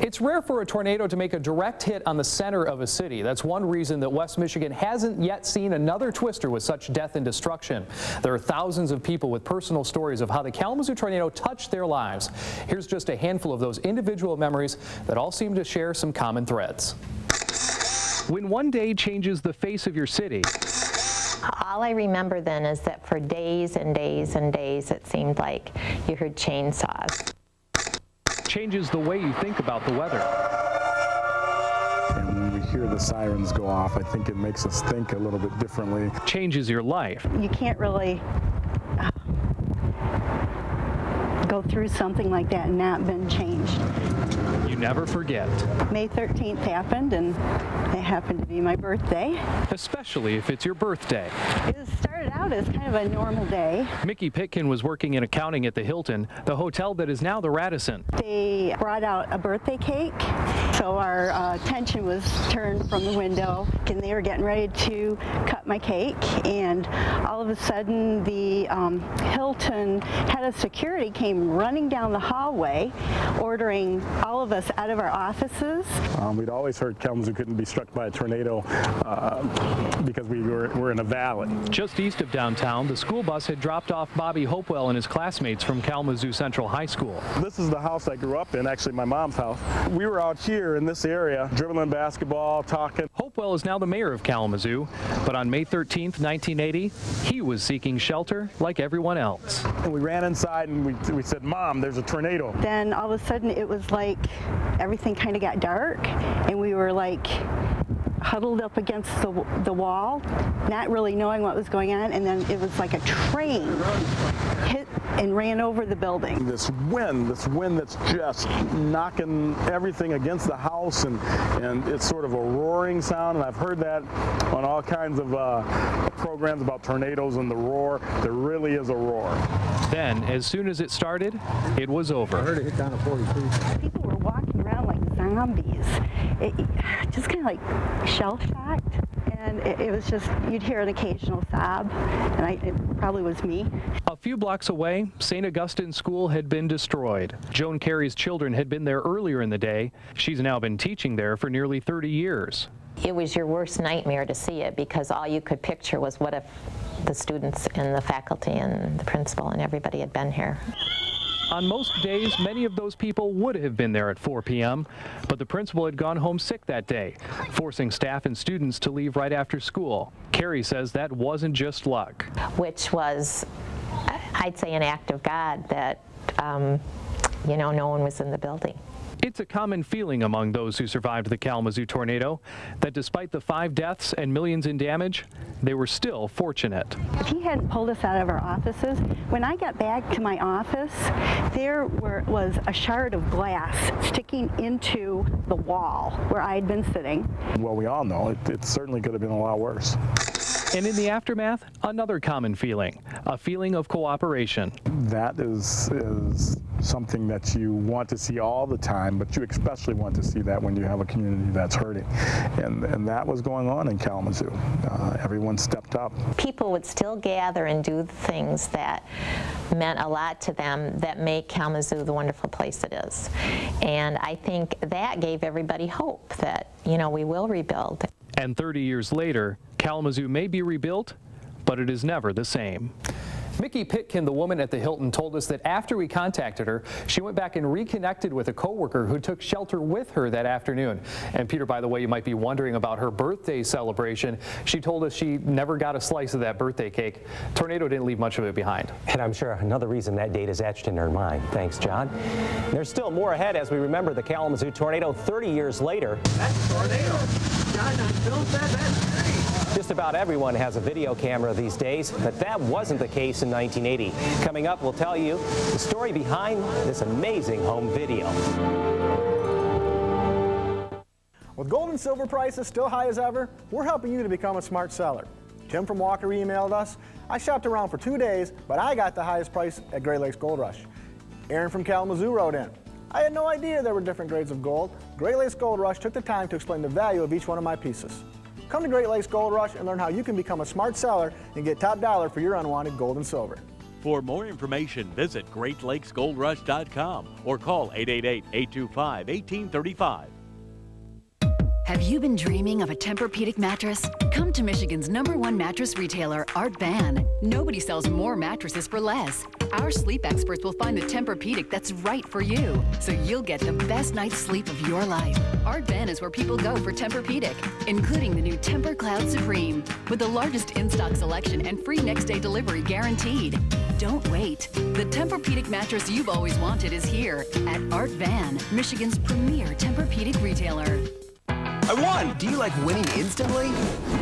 It's rare for a tornado to make a direct hit on the center of a city. That's one reason that West Michigan hasn't yet seen another twister with such death and destruction. There are thousands of people with personal stories of how the Kalamazoo tornado touched their lives. Here's just a handful of those individual memories that all seem to share some common threads. When one day changes the face of your city, all I remember then is that for days and days and days it seemed like you heard chainsaws. Changes the way you think about the weather. And when we hear the sirens go off, I think it makes us think a little bit differently. Changes your life. You can't really go through something like that and not been changed. You never forget. May 13th happened, and it happened to be my birthday. Especially if it's your birthday. It started out as kind of a normal day. Mickey Pitkin was working in accounting at the Hilton, the hotel that is now the Radisson. They brought out a birthday cake, so our attention was turned from the window, and they were getting ready to cut my cake, and all of a sudden the Hilton head of security came running down the hallway, ordering all of us out of our offices. We'd always heard Kalamazoo couldn't be struck by a tornado because we're in a valley. Just east of downtown, the school bus had dropped off Bobby Hopewell and his classmates from Kalamazoo Central High School. This is the house I grew up in, actually my mom's house. We were out here in this area, dribbling basketball, talking. Hopewell is now the mayor of Kalamazoo, but on May 13th, 1980, he was seeking shelter like everyone else. And we ran inside and we said, "Mom, there's a tornado." Then all of a sudden it was like everything kind of got dark, and we were like huddled up against the wall, not really knowing what was going on, and then it was like a train hit and ran over the building. This wind that's just knocking everything against the house, and it's sort of a roaring sound, and I've heard that on all kinds of programs about tornadoes and the roar. There really is a roar. Then, as soon as it started, it was over. I heard it hit down to 43. People were walking around like zombies. It just kind of like shell-shocked, and it was just, you'd hear an occasional sob, and it probably was me. A few blocks away, St. Augustine School had been destroyed. Joan Carey's children had been there earlier in the day. She's now been teaching there for nearly 30 years. It was your worst nightmare to see it, because all you could picture was what if the students and the faculty and the principal and everybody had been here. On most days, many of those people would have been there at 4 p.m., but the principal had gone home sick that day, forcing staff and students to leave right after school. Carey says that wasn't just luck. Which was, I'd say, an act of God that, you know, no one was in the building. It's a common feeling among those who survived the Kalamazoo tornado that despite the 5 deaths and millions in damage, they were still fortunate. If he hadn't pulled us out of our offices, when I got back to my office, there was a shard of glass sticking into the wall where I had been sitting. Well, we all know it certainly could have been a lot worse. And in the aftermath, another common feeling, a feeling of cooperation. That is something that you want to see all the time, but you especially want to see that when you have a community that's hurting. And that was going on in Kalamazoo. Everyone stepped up. People would still gather and do the things that meant a lot to them that make Kalamazoo the wonderful place it is. And I think that gave everybody hope that, you know, we will rebuild. And 30 years later, Kalamazoo may be rebuilt, but it is never the same. Mickey Pitkin, the woman at the Hilton, told us that after we contacted her, she went back and reconnected with a coworker who took shelter with her that afternoon. And Peter, by the way, you might be wondering about her birthday celebration. She told us she never got a slice of that birthday cake. Tornado didn't leave much of it behind. And I'm sure another reason that date is etched in her mind. Thanks, John. There's still more ahead as we remember the Kalamazoo tornado 30 years later. That's a tornado. John, I filmed that. That's great. Just about everyone has a video camera these days, but that wasn't the case in 1980. Coming up, we'll tell you the story behind this amazing home video. With gold and silver prices still high as ever, we're helping you to become a smart seller. Tim from Walker emailed us. I shopped around for 2 days, but I got the highest price at Great Lakes Gold Rush. Aaron from Kalamazoo wrote in. I had no idea there were different grades of gold. Great Lakes Gold Rush took the time to explain the value of each one of my pieces. Come to Great Lakes Gold Rush and learn how you can become a smart seller and get top dollar for your unwanted gold and silver. For more information, visit GreatLakesGoldRush.com or call 888-825-1835. Have you been dreaming of a Tempur-Pedic mattress? Come to Michigan's #1 mattress retailer, Art Van. Nobody sells more mattresses for less. Our sleep experts will find the Tempur-Pedic that's right for you, so you'll get the best night's sleep of your life. Art Van is where people go for Tempur-Pedic, including the new Tempur Cloud Supreme, with the largest in-stock selection and free next-day delivery guaranteed. Don't wait. The Tempur-Pedic mattress you've always wanted is here at Art Van, Michigan's premier Tempur-Pedic retailer. I won! Do you like winning instantly?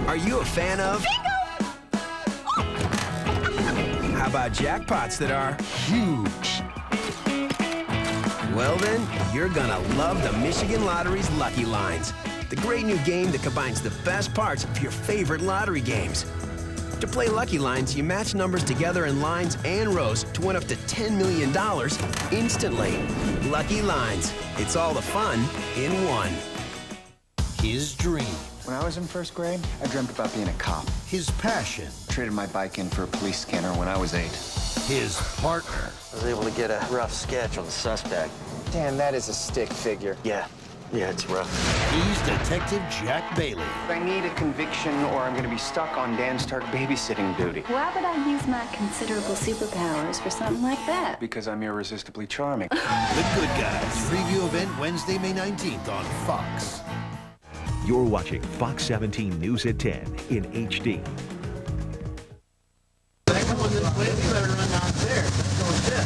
Are you a fan of... Bingo! How about jackpots that are huge? Well then, you're gonna love the Michigan Lottery's Lucky Lines, the great new game that combines the best parts of your favorite lottery games. To play Lucky Lines, you match numbers together in lines and rows to win up to $10 million instantly. Lucky Lines. It's all the fun in one. His dream. When I was in first grade, I dreamt about being a cop. His passion. Traded my bike in for a police scanner when I was 8. His partner. I was able to get a rough sketch on the suspect. Damn, that is a stick figure. Yeah, it's rough. He's Detective Jack Bailey. I need a conviction or I'm going to be stuck on Dan Stark babysitting duty. Why would I use my considerable superpowers for something like that? Because I'm irresistibly charming. The Good Guys. Preview event Wednesday, May 19th on Fox. You're watching Fox 17 News at 10 in HD. That going this way, we better run downstairs. That's going shit.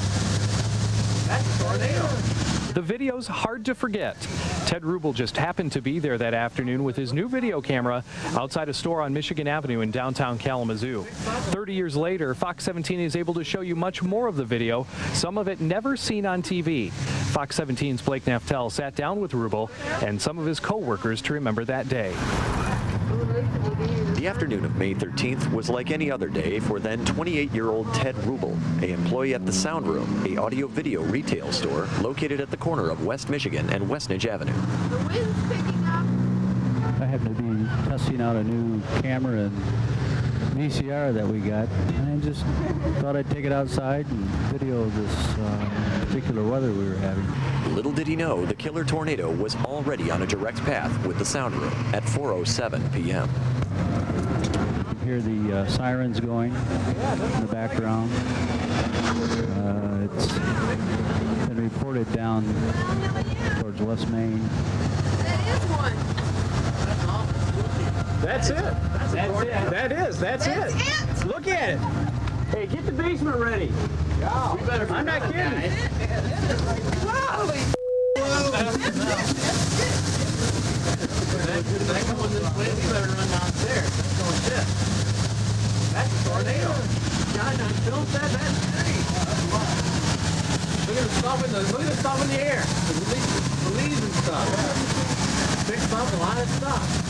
That's a tornado. The video's hard to forget. Ted Rubel just happened to be there that afternoon with his new video camera outside a store on Michigan Avenue in downtown Kalamazoo. 30 years later, Fox 17 is able to show you much more of the video, some of it never seen on TV. Fox 17's Blake Naftel sat down with Rubel and some of his co-workers to remember that day. The afternoon of May 13th was like any other day for then 28-year-old Ted Rubel, an employee at the Sound Room, a audio-video retail store located at the corner of West Michigan and Westnedge Avenue. The wind's picking up. I happen to be testing out a new camera and VCR that we got, and I just thought I'd take it outside and video this particular weather we were having. Little did he know the killer tornado was already on a direct path with the Sound Room at 4:07 p.m. You hear the sirens going in the background. It's been reported down towards West Main. That is one. That's it. That's it. Look at it. Hey, get the basement ready. Yeah. We better. I'm not kidding. Holy. That going this way, we better run downstairs. That's going shit. That's a tornado. God, I filmed that. That's great. Look at the stuff in the air. The leaves and stuff. Picked up a lot of stuff.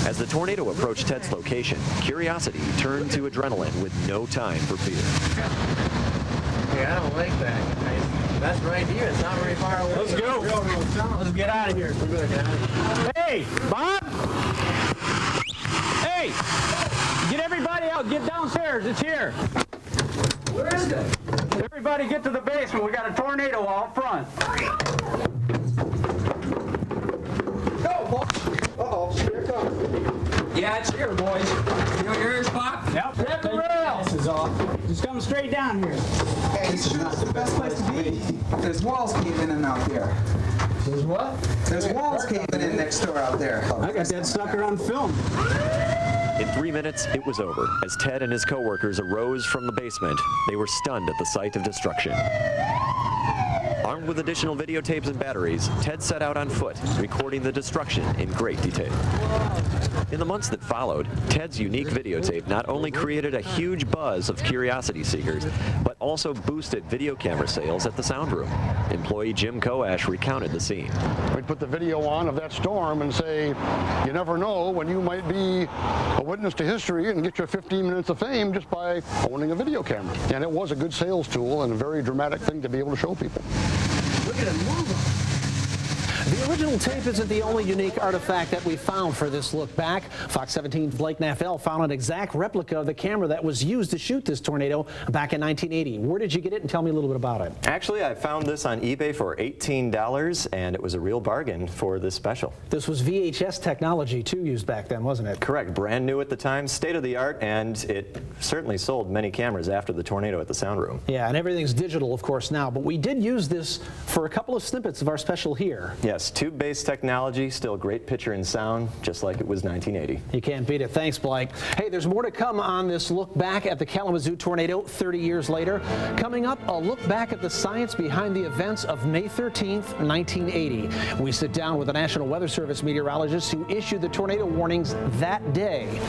As the tornado approached Ted's location, curiosity turned to adrenaline with no time for fear. Hey, I don't like that. That's right here. It's not very far away. Let's go. Let's get out of here. We better get out of here. Hey, Bob! Hey! Get everybody out. Get downstairs. It's here. Where is it? Everybody get to the basement. We got a tornado out front. Go, boss. Uh-oh, here it comes. Yeah, it's here, boys. You got your ears popped? Yep. Grab the rail. This is off. Just come straight down here. Hey, this is not the best place to be. There's walls caving in out there. There's what? There's walls caving in next door out there. I got that sucker on film. In 3 minutes, it was over. As Ted and his coworkers arose from the basement, they were stunned at the sight of destruction. Armed with additional videotapes and batteries, Ted set out on foot, recording the destruction in great detail. In the months that followed, Ted's unique videotape not only created a huge buzz of curiosity seekers, but also boosted video camera sales at the sound room. Employee Jim Coash recounted the scene. We'd put the video on of that storm and say, you never know when you might be a witness to history and get your 15 minutes of fame just by owning a video camera. And it was a good sales tool and a very dramatic thing to be able to show people. Look at it move. The original tape isn't the only unique artifact that we found for this look back. Fox 17's Blake Naftel found an exact replica of the camera that was used to shoot this tornado back in 1980. Where did you get it, and tell me a little bit about it? Actually, I found this on eBay for $18, and it was a real bargain for this special. This was VHS technology, too, used back then, wasn't it? Correct. Brand new at the time, state-of-the-art, and it certainly sold many cameras after the tornado at the sound room. Yeah, and everything's digital, of course, now, but we did use this for a couple of snippets of our special here. Yes, tube-based technology, still great picture and sound, just like it was 1980. You can't beat it. Thanks, Blake. Hey, there's more to come on this look back at the Kalamazoo tornado 30 years later. Coming up, a look back at the science behind the events of May 13th, 1980. We sit down with a National Weather Service meteorologist who issued the tornado warnings that day.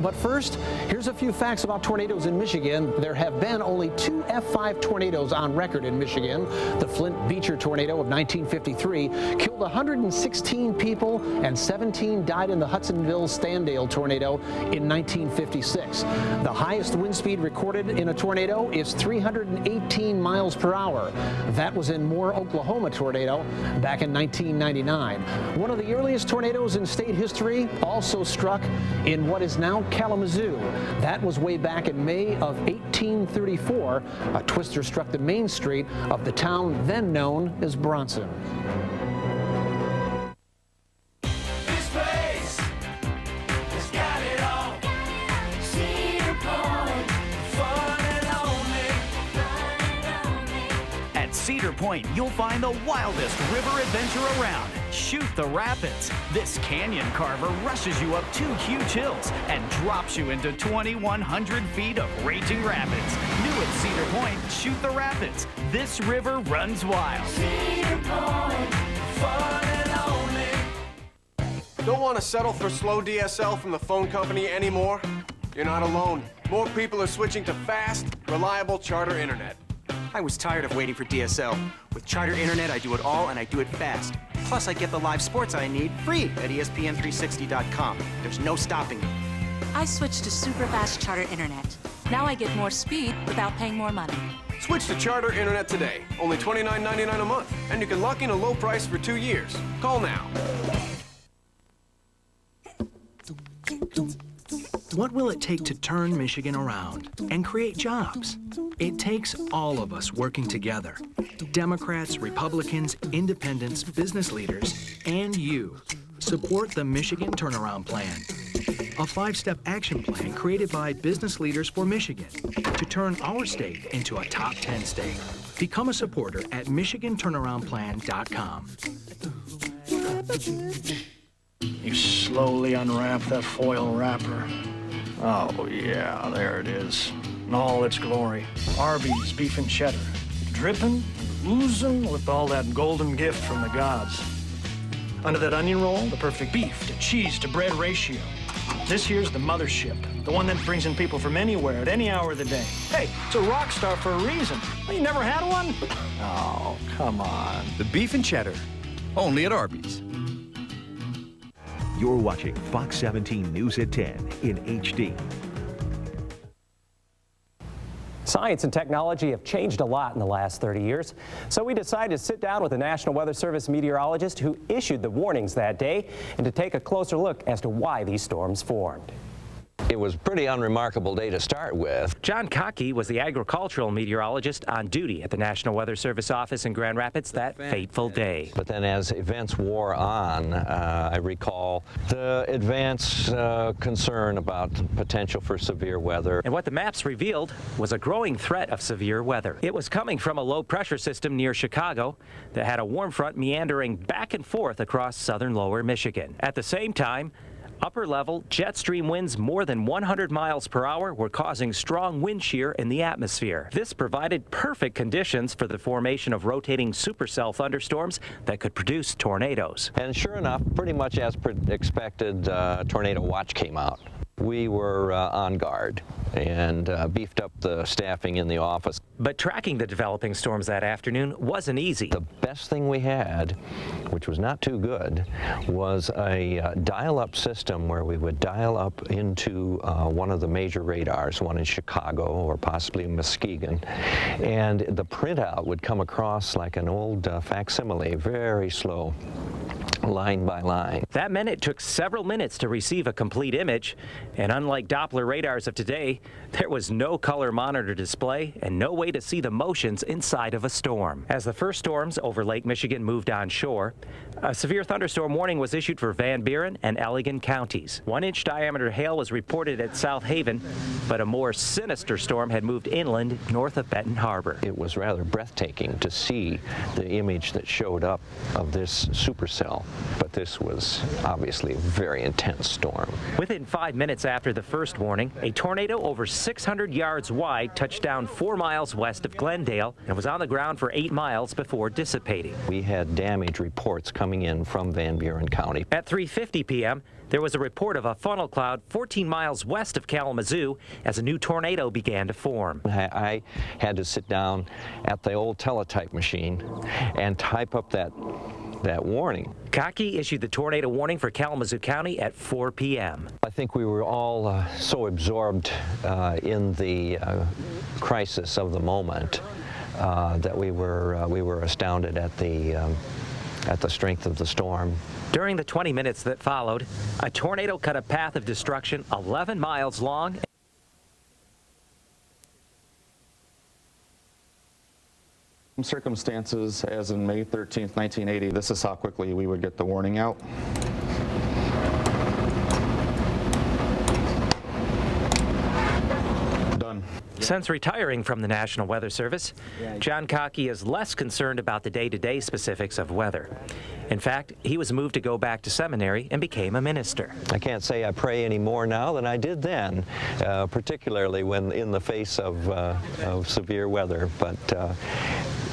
But first, here's a few facts about tornadoes in Michigan. There have been only 2 F5 tornadoes on record in Michigan. The Flint Beecher tornado of 1953 killed 116 people, and 17 died in the Hudsonville-Standale tornado in 1956. The highest wind speed recorded in a tornado is 318 miles per hour. That was in Moore, Oklahoma tornado back in 1999. One of the earliest tornadoes in state history also struck in what is now Kalamazoo. That was way back in May of 1834. A twister struck the main street of the town then known as Bronson. This place has got it all. Cedar Point, fun and lonely. At Cedar Point, you'll find the wildest river adventure around. Shoot the rapids. This canyon carver rushes you up 2 huge hills and drops you into 2,100 feet of raging rapids. New at Cedar Point, shoot the rapids. This river runs wild. Cedar Point, fun and lonely. Don't want to settle for slow DSL from the phone company anymore? You're not alone. More people are switching to fast, reliable Charter Internet. I was tired of waiting for DSL. With Charter Internet, I do it all and I do it fast. Plus, I get the live sports I need free at ESPN360.com. There's no stopping me. I switched to super fast Charter Internet. Now I get more speed without paying more money. Switch to Charter Internet today. Only $29.99 a month. And you can lock in a low price for 2 years. Call now. What will it take to turn Michigan around and create jobs? It takes all of us working together. Democrats, Republicans, independents, business leaders, and you. Support the Michigan Turnaround Plan, a 5-step action plan created by business leaders for Michigan to turn our state into a top 10 state. Become a supporter at MichiganTurnaroundPlan.com. You slowly unwrap that foil wrapper. Oh, yeah, there it is. In all its glory. Arby's beef and cheddar. Dripping, oozing with all that golden gift from the gods. Under that onion roll, the perfect beef to cheese to bread ratio. This here's the mothership, the one that brings in people from anywhere at any hour of the day. Hey, it's a rock star for a reason. Well, you never had one? Oh, come on. The beef and cheddar, only at Arby's. You're watching Fox 17 News at 10 in HD. Science and technology have changed a lot in the last 30 years, so we decided to sit down with a National Weather Service meteorologist who issued the warnings that day and to take a closer look as to why these storms formed. It was a pretty unremarkable day to start with. John Cockey was the agricultural meteorologist on duty at the National Weather Service office in Grand Rapids that fateful day. But then as events wore on, I recall the advance concern about potential for severe weather. And what the maps revealed was a growing threat of severe weather. It was coming from a low-pressure system near Chicago that had a warm front meandering back and forth across southern lower Michigan. At the same time, upper-level jet stream winds more than 100 miles per hour were causing strong wind shear in the atmosphere. This provided perfect conditions for the formation of rotating supercell thunderstorms that could produce tornadoes. And sure enough, pretty much as expected, tornado watch came out. We were on guard and beefed up the staffing in the office. But tracking the developing storms that afternoon wasn't easy. The best thing we had, which was not too good, was a dial-up system where we would dial up into one of the major radars, one in Chicago or possibly Muskegon, and the printout would come across like an old facsimile, very slow, line by line. That meant it took several minutes to receive a complete image, and unlike Doppler radars of today, there was no color monitor display and no way to see the motions inside of a storm. As the first storms over Lake Michigan moved onshore, a severe thunderstorm warning was issued for Van Buren and Allegan counties. 1-inch diameter hail was reported at South Haven, but a more sinister storm had moved inland north of Benton Harbor. It was rather breathtaking to see the image that showed up of this supercell, but this was obviously a very intense storm. Within 5 minutes after the first warning, a tornado over 600 yards wide touched down 4 miles west of Glendale and was on the ground for 8 miles before dissipating. We had damage reports coming in from Van Buren County. At 3:50 p.m., there was a report of a funnel cloud 14 miles west of Kalamazoo as a new tornado began to form. I had to sit down at the old teletype machine and type up that warning. Cockey issued the tornado warning for Kalamazoo County at 4 p.m. I think we were all so absorbed in the crisis of the moment that we were astounded at the strength of the storm. During the 20 minutes that followed, a tornado cut a path of destruction 11 miles long. Circumstances, as in May 13th, 1980, this is how quickly we would get the warning out. Done. Since retiring from the National Weather Service, John Cockey is less concerned about the day-to-day specifics of weather. In fact, he was moved to go back to seminary and became a minister. I can't say I pray any more now than I did then, particularly when in the face of severe weather, but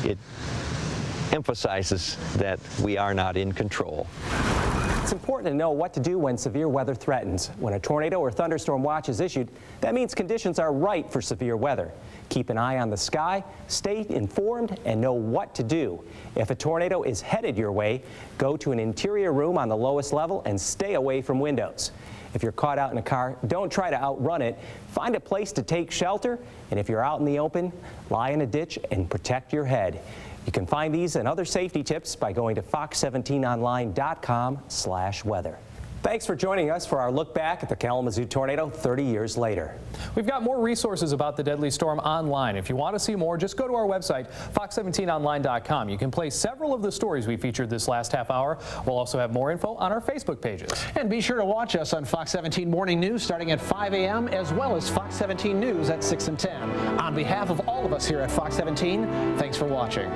it emphasizes that we are not in control. It's important to know what to do when severe weather threatens. When a tornado or thunderstorm watch is issued, that means conditions are right for severe weather. Keep an eye on the sky, stay informed, and know what to do. If a tornado is headed your way, go to an interior room on the lowest level and stay away from windows. If you're caught out in a car, don't try to outrun it. Find a place to take shelter, and if you're out in the open, lie in a ditch and protect your head. You can find these and other safety tips by going to fox17online.com/weather. Thanks for joining us for our look back at the Kalamazoo tornado 30 years later. We've got more resources about the deadly storm online. If you want to see more, just go to our website, fox17online.com. You can play several of the stories we featured this last half hour. We'll also have more info on our Facebook pages. And be sure to watch us on Fox 17 Morning News starting at 5 a.m. as well as Fox 17 News at 6 and 10. On behalf of all of us here at Fox 17, thanks for watching.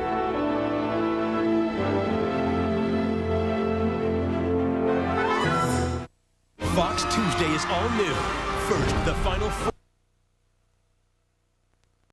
Fox Tuesday is all new. First, the Final Four.